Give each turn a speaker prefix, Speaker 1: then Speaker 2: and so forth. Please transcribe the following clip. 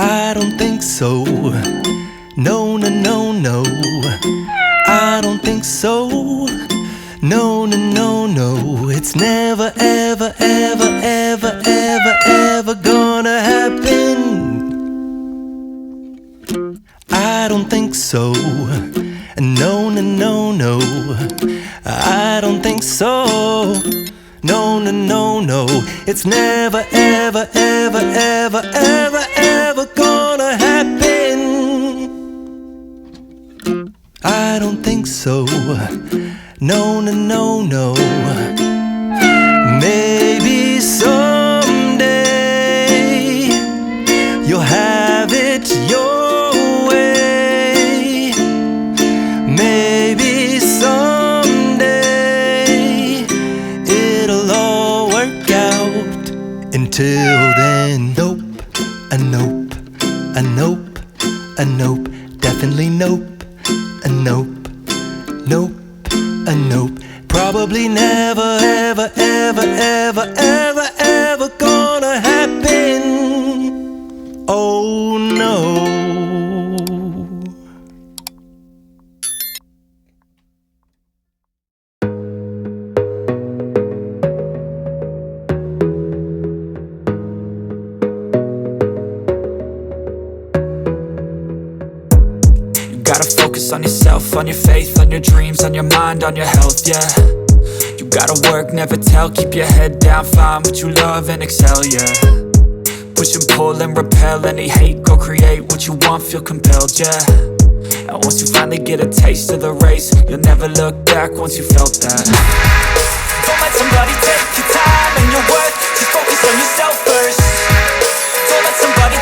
Speaker 1: I don't think so. No, no, no, no. I don't think so. No, no, no, no. It's never, ever, ever, ever, ever, ever gonna happen. I don't think so. No, no, no, no. I don't think so. No, no, no, no. It's never, ever, ever, ever, ever, ever gonna happen. I don't think so. No, no, no, no. Maybe someday you'll have it your way. Maybe someday it'll all work out. Until then, nope, a nope, a nope, a nope, definitely nope, a nope, nope, a nope. Probably never, ever, ever, ever, ever, ever gonna happen. Oh no.
Speaker 2: Gotta focus on yourself, on your faith, on your dreams, on your mind, on your health, yeah. You gotta work, never tell, keep your head down, find what you love and excel, yeah. Push and pull and repel any hate, go create what you want, feel compelled, yeah. And once you finally get a taste of the race, you'll never look back once you felt that. Don't let somebody take your time and your worth, just focus on yourself first. Don't let somebody